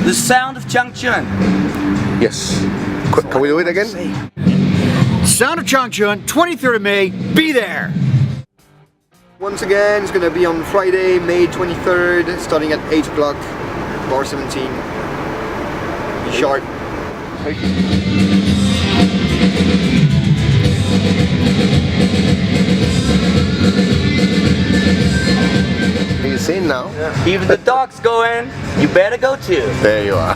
The Sound of Changchun. Yes. Can we do it again? Sound of Changchun, 23rd of May, be there! Once again, it's going to be on Friday, May 23rd, starting at 8 o'clock, bar 17. Be sharp. Are you seeing now? Even the dogs go in, you better go too. There you are.